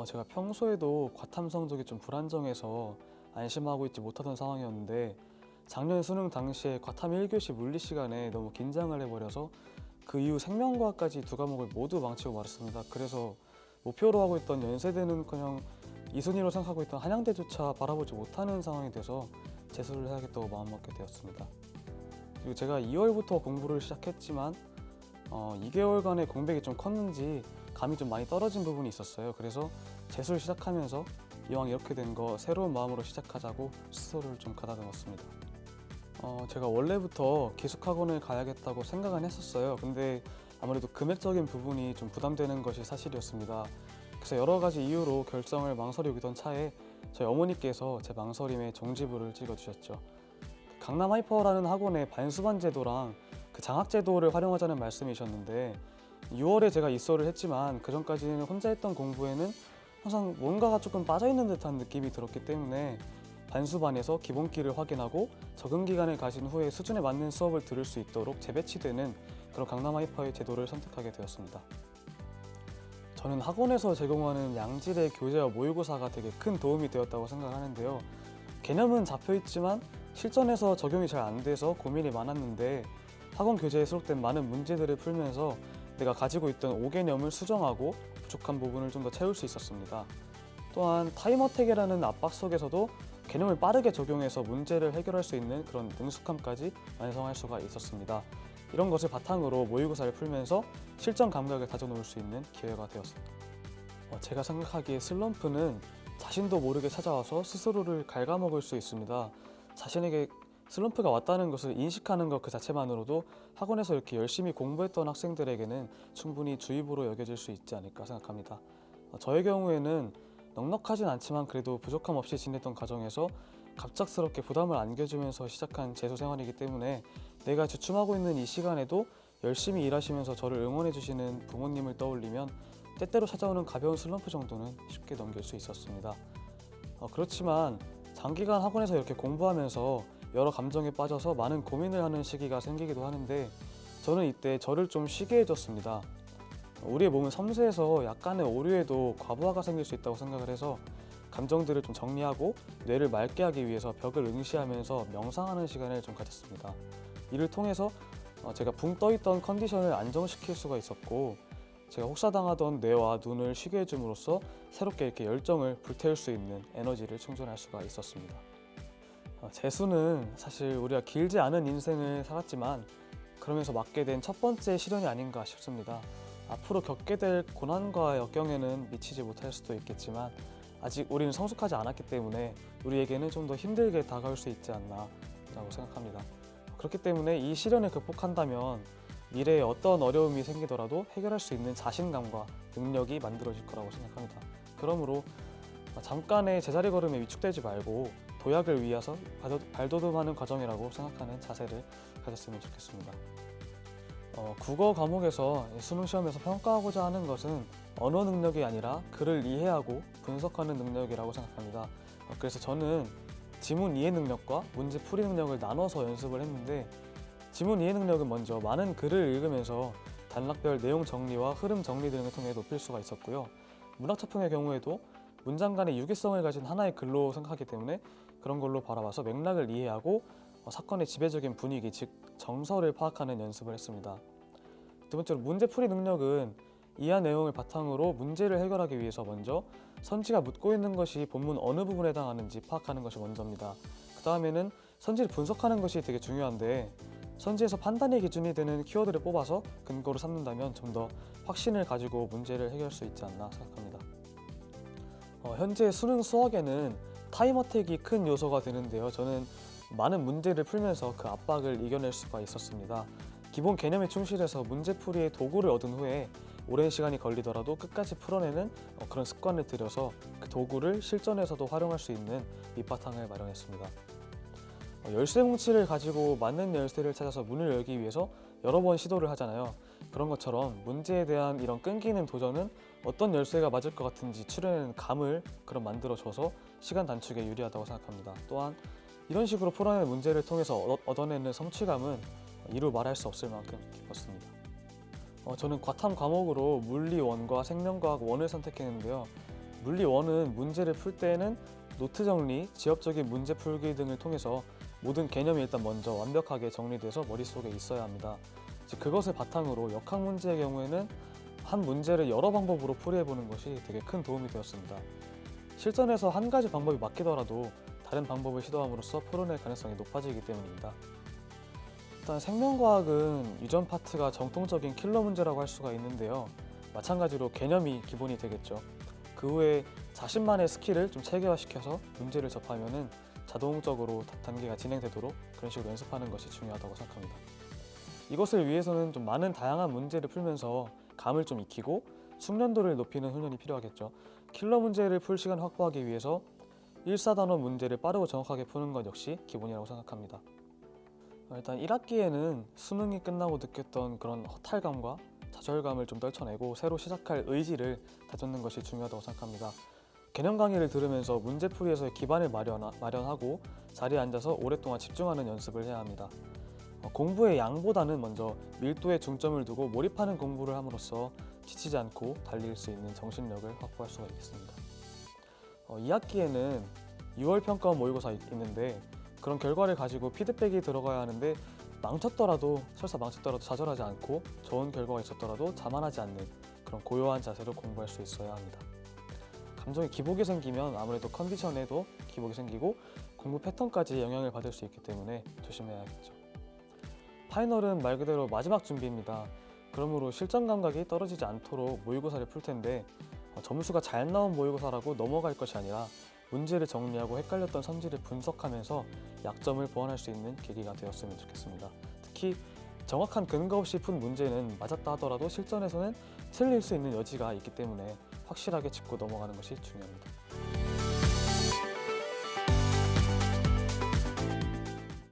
제가 평소에도 과탐 성적이 좀 불안정해서 안심하고 있지 못하던 상황이었는데 작년 수능 당시에 과탐 1교시 물리 시간에 너무 긴장을 해버려서 그 이후 생명과학까지 두 과목을 모두 망치고 말았습니다. 그래서 목표로 하고 있던 연세대는커녕 2순위로 생각하고 있던 한양대조차 바라보지 못하는 상황이 돼서 재수를 해야겠다고 마음먹게 되었습니다. 그리고 제가 2월부터 공부를 시작했지만 2개월간의 공백이 좀 컸는지 감이 좀 많이 떨어진 부분이 있었어요. 그래서 재수를 시작하면서 이왕 이렇게 된 거 새로운 마음으로 시작하자고 스스로를 좀 가다듬었습니다. 제가 원래부터 기숙학원을 가야겠다고 생각은 했었어요. 근데 아무래도 금액적인 부분이 좀 부담되는 것이 사실이었습니다. 그래서 여러 가지 이유로 결정을 망설이고 있던 차에 저희 어머니께서 제 망설임에 종지부를 찍어주셨죠. 강남 하이퍼라는 학원의 반수반 제도랑 그 장학 제도를 활용하자는 말씀이셨는데 6월에 제가 입소를 했지만 그 전까지는 혼자 했던 공부에는 항상 뭔가가 조금 빠져있는 듯한 느낌이 들었기 때문에 반수반에서 기본기를 확인하고 적응 기간을 가진 후에 수준에 맞는 수업을 들을 수 있도록 재배치되는 그런 강남 하이퍼의 제도를 선택하게 되었습니다. 저는 학원에서 제공하는 양질의 교재와 모의고사가 되게 큰 도움이 되었다고 생각하는데요. 개념은 잡혀있지만 실전에서 적용이 잘 안 돼서 고민이 많았는데 학원 교재에 수록된 많은 문제들을 풀면서 내가 가지고 있던 5개념을 수정하고 부족한 부분을 좀 더 채울 수 있었습니다. 또한 타임어택이라는 압박 속에서도 개념을 빠르게 적용해서 문제를 해결할 수 있는 그런 능숙함까지 완성할 수가 있었습니다. 이런 것을 바탕으로 모의고사를 풀면서 실전 감각을 다져놓을 수 있는 기회가 되었습니다. 제가 생각하기에 슬럼프는 자신도 모르게 찾아와서 스스로를 갉아먹을 수 있습니다. 자신에게 슬럼프가 왔다는 것을 인식하는 것 그 자체만으로도 학원에서 이렇게 열심히 공부했던 학생들에게는 충분히 주입으로 여겨질 수 있지 않을까 생각합니다. 저의 경우에는 넉넉하진 않지만 그래도 부족함 없이 지냈던 과정에서 갑작스럽게 부담을 안겨주면서 시작한 재수 생활이기 때문에 내가 주춤하고 있는 이 시간에도 열심히 일하시면서 저를 응원해주시는 부모님을 떠올리면 때때로 찾아오는 가벼운 슬럼프 정도는 쉽게 넘길 수 있었습니다. 그렇지만 장기간 학원에서 이렇게 공부하면서 여러 감정에 빠져서 많은 고민을 하는 시기가 생기기도 하는데 저는 이때 저를 좀 쉬게 해줬습니다. 우리의 몸은 섬세해서 약간의 오류에도 과부하가 생길 수 있다고 생각을 해서 감정들을 좀 정리하고 뇌를 맑게 하기 위해서 벽을 응시하면서 명상하는 시간을 좀 가졌습니다. 이를 통해서 제가 붕 떠있던 컨디션을 안정시킬 수가 있었고 제가 혹사당하던 뇌와 눈을 쉬게 해줌으로써 새롭게 이렇게 열정을 불태울 수 있는 에너지를 충전할 수가 있었습니다. 재수는 사실 우리가 길지 않은 인생을 살았지만 그러면서 맞게 된 첫 번째 시련이 아닌가 싶습니다. 앞으로 겪게 될 고난과 역경에는 미치지 못할 수도 있겠지만 아직 우리는 성숙하지 않았기 때문에 우리에게는 좀 더 힘들게 다가올 수 있지 않나 라고 생각합니다. 그렇기 때문에 이 시련을 극복한다면 미래에 어떤 어려움이 생기더라도 해결할 수 있는 자신감과 능력이 만들어질 거라고 생각합니다. 그러므로 잠깐의 제자리 걸음에 위축되지 말고 도약을 위해서 발돋움하는 과정이라고 생각하는 자세를 가졌으면 좋겠습니다. 국어 과목에서 수능 시험에서 평가하고자 하는 것은 언어 능력이 아니라 글을 이해하고 분석하는 능력이라고 생각합니다. 그래서 저는 지문 이해 능력과 문제 풀이 능력을 나눠서 연습을 했는데 지문 이해 능력은 먼저 많은 글을 읽으면서 단락별 내용 정리와 흐름 정리 등을 통해 높일 수가 있었고요. 문학작품의 경우에도 문장 간의 유기성을 가진 하나의 글로 생각하기 때문에 그런 걸로 바라봐서 맥락을 이해하고 사건의 지배적인 분위기, 즉 정서를 파악하는 연습을 했습니다. 두 번째로 문제풀이 능력은 이해한 내용을 바탕으로 문제를 해결하기 위해서 먼저 선지가 묻고 있는 것이 본문 어느 부분에 해당하는지 파악하는 것이 먼저입니다. 그 다음에는 선지를 분석하는 것이 되게 중요한데 선지에서 판단의 기준이 되는 키워드를 뽑아서 근거로 삼는다면 좀 더 확신을 가지고 문제를 해결할 수 있지 않나 생각합니다. 현재 수능 수학에는 타임어택이 큰 요소가 되는데요. 저는 많은 문제를 풀면서 그 압박을 이겨낼 수가 있었습니다. 기본 개념에 충실해서 문제풀이의 도구를 얻은 후에 오랜 시간이 걸리더라도 끝까지 풀어내는 그런 습관을 들여서 그 도구를 실전에서도 활용할 수 있는 밑바탕을 마련했습니다. 열쇠 뭉치를 가지고 맞는 열쇠를 찾아서 문을 열기 위해서 여러 번 시도를 하잖아요. 그런 것처럼 문제에 대한 이런 끈기는 도전은 어떤 열쇠가 맞을 것 같은지 추려내는 감을 만들어줘서 시간 단축에 유리하다고 생각합니다. 또한 이런 식으로 풀어내는 문제를 통해서 얻어내는 성취감은 이루 말할 수 없을 만큼 기뻤습니다. 저는 과탐 과목으로 물리 1과 생명과학 1을 선택했는데요. 물리 1은 문제를 풀 때에는 노트 정리, 지엽적인 문제 풀기 등을 통해서 모든 개념이 일단 먼저 완벽하게 정리돼서 머릿속에 있어야 합니다. 즉 그것을 바탕으로 역학 문제의 경우에는 한 문제를 여러 방법으로 풀이해보는 것이 되게 큰 도움이 되었습니다. 실전에서 한 가지 방법이 막히더라도 다른 방법을 시도함으로써 풀어낼 가능성이 높아지기 때문입니다. 일단 생명과학은 유전 파트가 정통적인 킬러 문제라고 할 수가 있는데요. 마찬가지로 개념이 기본이 되겠죠. 그 후에 자신만의 스킬을 좀 체계화시켜서 문제를 접하면은 자동적으로 단계가 진행되도록 그런 식으로 연습하는 것이 중요하다고 생각합니다. 이것을 위해서는 좀 많은 다양한 문제를 풀면서 감을 좀 익히고 숙련도를 높이는 훈련이 필요하겠죠. 킬러 문제를 풀 시간 확보하기 위해서 1사단원 문제를 빠르고 정확하게 푸는 것 역시 기본이라고 생각합니다. 일단 1학기에는 수능이 끝나고 느꼈던 그런 허탈감과 좌절감을 좀 떨쳐내고 새로 시작할 의지를 다듬는 것이 중요하다고 생각합니다. 개념 강의를 들으면서 문제풀이에서의 기반을 마련하고 자리에 앉아서 오랫동안 집중하는 연습을 해야 합니다. 공부의 양보다는 먼저 밀도에 중점을 두고 몰입하는 공부를 함으로써 지치지 않고 달릴 수 있는 정신력을 확보할 수가 있겠습니다. 2학기에는 6월 평가원 모의고사 있는데 그런 결과를 가지고 피드백이 들어가야 하는데 설사 망쳤더라도 좌절하지 않고 좋은 결과가 있었더라도 자만하지 않는 그런 고요한 자세로 공부할 수 있어야 합니다. 감정에 기복이 생기면 아무래도 컨디션에도 기복이 생기고 공부 패턴까지 영향을 받을 수 있기 때문에 조심해야겠죠. 파이널은 말 그대로 마지막 준비입니다. 그러므로 실전 감각이 떨어지지 않도록 모의고사를 풀 텐데 점수가 잘 나온 모의고사라고 넘어갈 것이 아니라 문제를 정리하고 헷갈렸던 성질을 분석하면서 약점을 보완할 수 있는 계기가 되었으면 좋겠습니다. 특히 정확한 근거 없이 푼 문제는 맞았다 하더라도 실전에서는 틀릴 수 있는 여지가 있기 때문에 확실하게 짚고 넘어가는 것이 중요합니다.